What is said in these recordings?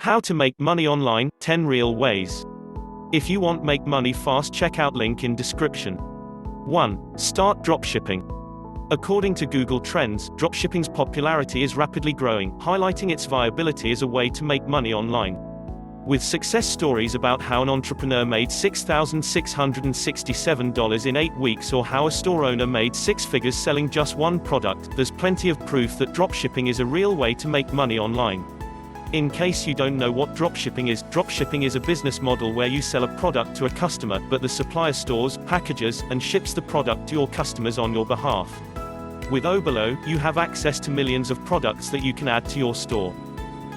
How to make money online, 10 real ways. If you want make money fast, check out link in description. 1. Start dropshipping. According to Google Trends, dropshipping's popularity is rapidly growing, highlighting its viability as a way to make money online. With success stories about how an entrepreneur made $6,667 in 8 weeks or how a store owner made 6 figures selling just one product, there's plenty of proof that dropshipping is a real way to make money online. In case you don't know what dropshipping is a business model where you sell a product to a customer, but the supplier stores, packages, and ships the product to your customers on your behalf. With Oberlo, you have access to millions of products that you can add to your store.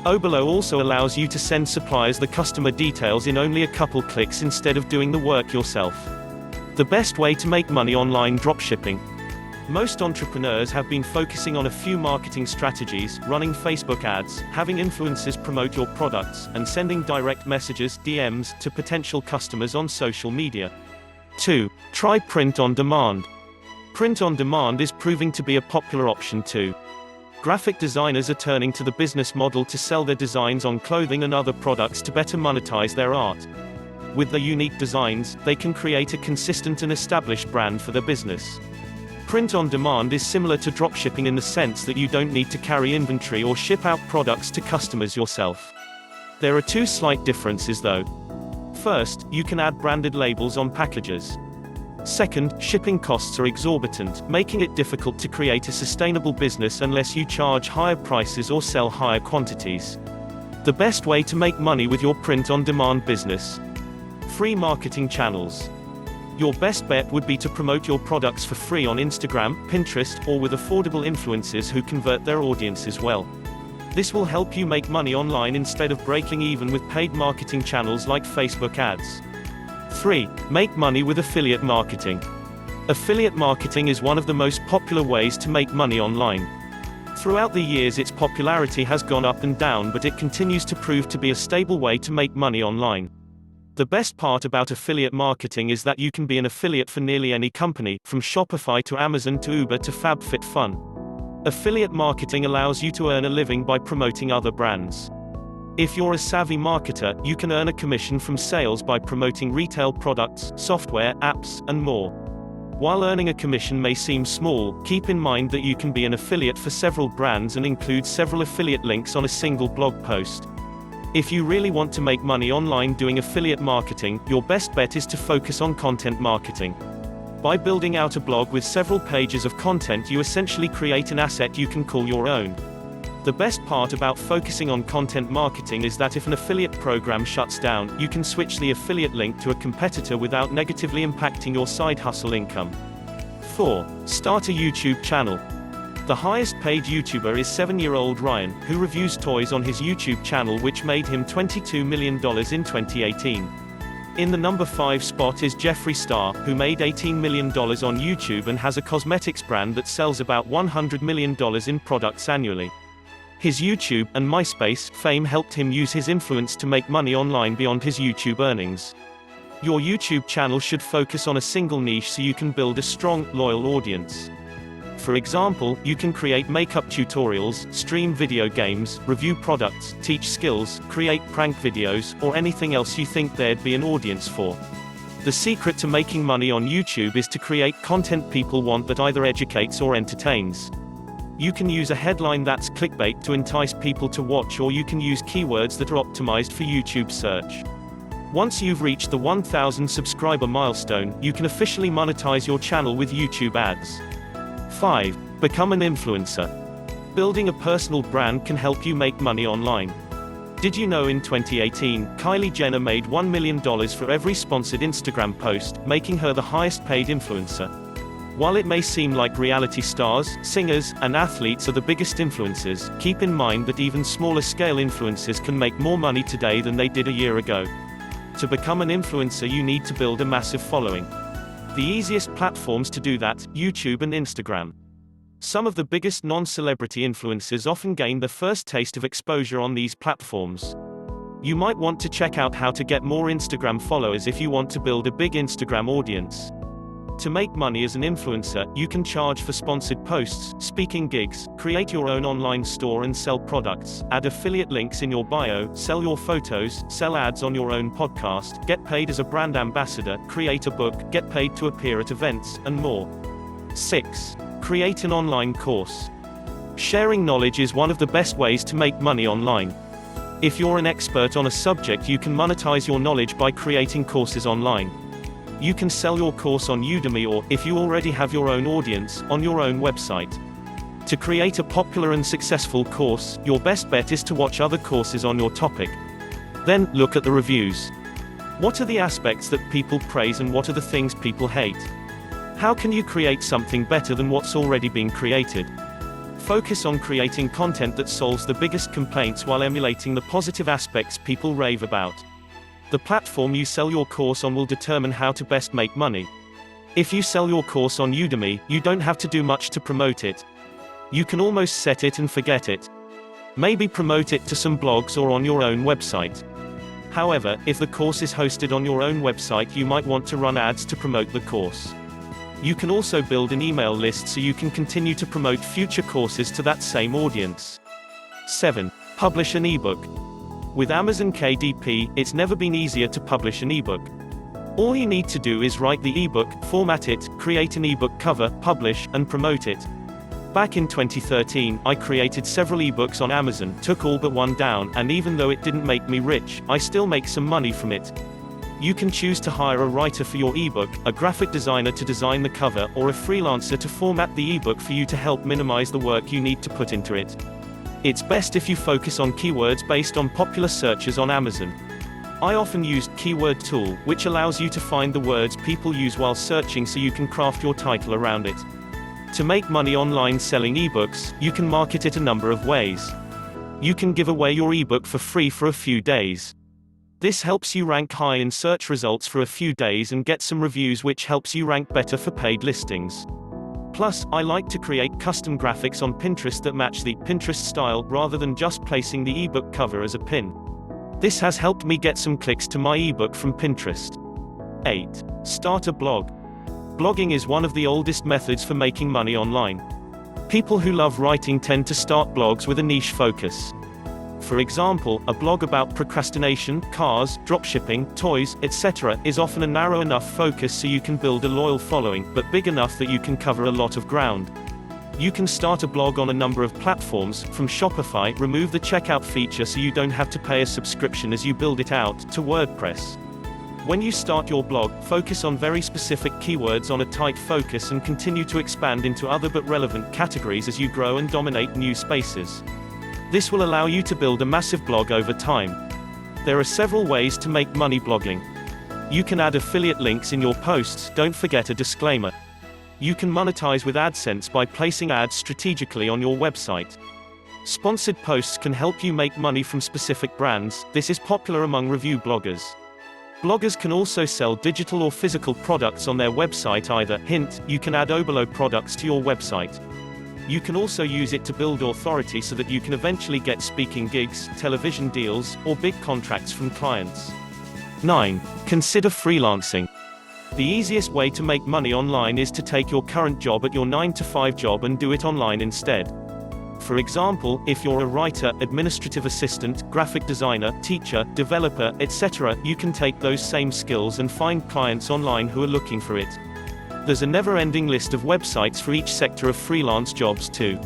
Oberlo also allows you to send suppliers the customer details in only a couple clicks instead of doing the work yourself. The best way to make money online dropshipping. Most entrepreneurs have been focusing on a few marketing strategies: running Facebook ads, having influencers promote your products, and sending direct messages (DMs) to potential customers on social media. 2. Try print on demand. Print on demand is proving to be a popular option too. Graphic designers are turning to the business model to sell their designs on clothing and other products to better monetize their art. With their unique designs, they can create a consistent and established brand for their business. Print on demand is similar to dropshipping in the sense that you don't need to carry inventory or ship out products to customers yourself. There are 2 slight differences though. First, you can add branded labels on packages. Second, shipping costs are exorbitant, making it difficult to create a sustainable business unless you charge higher prices or sell higher quantities. The best way to make money with your print on demand business. Free marketing channels. Your best bet would be to promote your products for free on Instagram, Pinterest, or with affordable influencers who convert their audiences well. This will help you make money online instead of breaking even with paid marketing channels like Facebook ads. 3. Make money with affiliate marketing. Affiliate marketing is one of the most popular ways to make money online. Throughout the years its popularity has gone up and down, but it continues to prove to be a stable way to make money online. The best part about affiliate marketing is that you can be an affiliate for nearly any company, from Shopify to Amazon to Uber to FabFitFun. Affiliate marketing allows you to earn a living by promoting other brands. If you're a savvy marketer, you can earn a commission from sales by promoting retail products, software, apps, and more. While earning a commission may seem small, keep in mind that you can be an affiliate for several brands and include several affiliate links on a single blog post. If you really want to make money online doing affiliate marketing, your best bet is to focus on content marketing. By building out a blog with several pages of content, you essentially create an asset you can call your own. The best part about focusing on content marketing is that if an affiliate program shuts down, you can switch the affiliate link to a competitor without negatively impacting your side hustle income. 4. Start a YouTube channel. The highest paid YouTuber is 7-year-old Ryan, who reviews toys on his YouTube channel, which made him $22 million in 2018. In the number 5 spot is Jeffree Star, who made $18 million on YouTube and has a cosmetics brand that sells about $100 million in products annually. His YouTube and MySpace fame helped him use his influence to make money online beyond his YouTube earnings. Your YouTube channel should focus on a single niche so you can build a strong, loyal audience. For example, you can create makeup tutorials, stream video games, review products, teach skills, create prank videos, or anything else you think there'd be an audience for. The secret to making money on YouTube is to create content people want that either educates or entertains. You can use a headline that's clickbait to entice people to watch, or you can use keywords that are optimized for YouTube search. Once you've reached the 1,000 subscriber milestone, you can officially monetize your channel with YouTube ads. 5. Become an influencer. Building a personal brand can help you make money online. Did you know in 2018, Kylie Jenner made $1 million for every sponsored Instagram post, making her the highest paid influencer? While it may seem like reality stars, singers, and athletes are the biggest influencers, keep in mind that even smaller scale influencers can make more money today than they did a year ago. To become an influencer, you need to build a massive following. The easiest platforms to do that, YouTube and Instagram. Some of the biggest non-celebrity influencers often gain their first taste of exposure on these platforms. You might want to check out how to get more Instagram followers if you want to build a big Instagram audience. To make money as an influencer, you can charge for sponsored posts, speaking gigs, create your own online store and sell products, add affiliate links in your bio, sell your photos, sell ads on your own podcast, get paid as a brand ambassador, create a book, get paid to appear at events, and more. 6. Create an online course. Sharing knowledge is one of the best ways to make money online. If you're an expert on a subject, you can monetize your knowledge by creating courses online. You can sell your course on Udemy or, if you already have your own audience, on your own website. To create a popular and successful course, your best bet is to watch other courses on your topic. Then, look at the reviews. What are the aspects that people praise and what are the things people hate? How can you create something better than what's already been created? Focus on creating content that solves the biggest complaints while emulating the positive aspects people rave about. The platform you sell your course on will determine how to best make money. If you sell your course on Udemy, you don't have to do much to promote it. You can almost set it and forget it. Maybe promote it to some blogs or on your own website. However, if the course is hosted on your own website, you might want to run ads to promote the course. You can also build an email list so you can continue to promote future courses to that same audience. 7. Publish an ebook. With Amazon KDP, it's never been easier to publish an ebook. All you need to do is write the ebook, format it, create an ebook cover, publish, and promote it. Back in 2013, I created several ebooks on Amazon, took all but one down, and even though it didn't make me rich, I still make some money from it. You can choose to hire a writer for your ebook, a graphic designer to design the cover, or a freelancer to format the ebook for you to help minimize the work you need to put into it. It's best if you focus on keywords based on popular searches on Amazon. I often used Keyword Tool, which allows you to find the words people use while searching so you can craft your title around it. To make money online selling ebooks, you can market it a number of ways. You can give away your ebook for free for a few days. This helps you rank high in search results for a few days and get some reviews, which helps you rank better for paid listings. Plus, I like to create custom graphics on Pinterest that match the Pinterest style rather than just placing the ebook cover as a pin. This has helped me get some clicks to my ebook from Pinterest. 8. Start a blog. Blogging is one of the oldest methods for making money online. People who love writing tend to start blogs with a niche focus. For example, a blog about procrastination, cars, dropshipping, toys, etc. is often a narrow enough focus so you can build a loyal following, but big enough that you can cover a lot of ground. You can start a blog on a number of platforms, from Shopify, remove the checkout feature so you don't have to pay a subscription as you build it out, to WordPress. When you start your blog, focus on very specific keywords on a tight focus and continue to expand into other but relevant categories as you grow and dominate new spaces. This will allow you to build a massive blog over time. There are several ways to make money blogging. You can add affiliate links in your posts, don't forget a disclaimer. You can monetize with AdSense by placing ads strategically on your website. Sponsored posts can help you make money from specific brands. This is popular among review bloggers. Bloggers can also sell digital or physical products on their website either. Hint, you can add Obolo products to your website. You can also use it to build authority so that you can eventually get speaking gigs, television deals, or big contracts from clients. 9. Consider freelancing. The easiest way to make money online is to take your current job at your 9-to-5 job and do it online instead. For example, if you're a writer, administrative assistant, graphic designer, teacher, developer, etc., you can take those same skills and find clients online who are looking for it. There's a never-ending list of websites for each sector of freelance jobs too.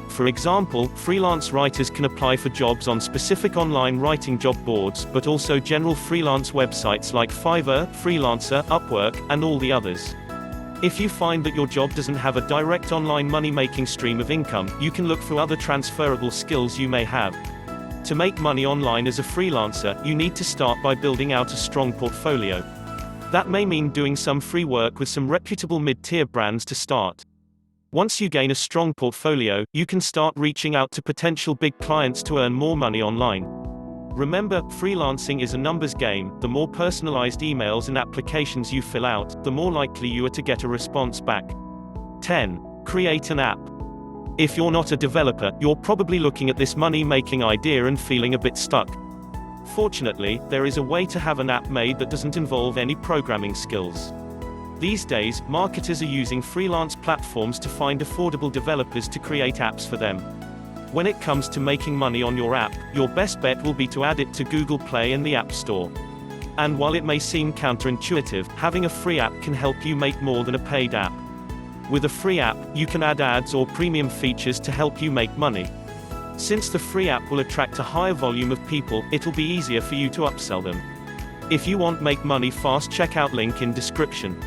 For example, freelance writers can apply for jobs on specific online writing job boards, but also general freelance websites like Fiverr, Freelancer, Upwork, and all the others. If you find that your job doesn't have a direct online money-making stream of income, you can look for other transferable skills you may have. To make money online as a freelancer, you need to start by building out a strong portfolio. That may mean doing some free work with some reputable mid-tier brands to start. Once you gain a strong portfolio, you can start reaching out to potential big clients to earn more money online. Remember, freelancing is a numbers game. The more personalized emails and applications you fill out, the more likely you are to get a response back. 10. Create an app. If you're not a developer, you're probably looking at this money-making idea and feeling a bit stuck. Fortunately, there is a way to have an app made that doesn't involve any programming skills. These days, marketers are using freelance platforms to find affordable developers to create apps for them. When it comes to making money on your app, your best bet will be to add it to Google Play and the App Store. And while it may seem counterintuitive, having a free app can help you make more than a paid app. With a free app, you can add ads or premium features to help you make money. Since the free app will attract a higher volume of people, it'll be easier for you to upsell them. If you want make money fast, check out link in description.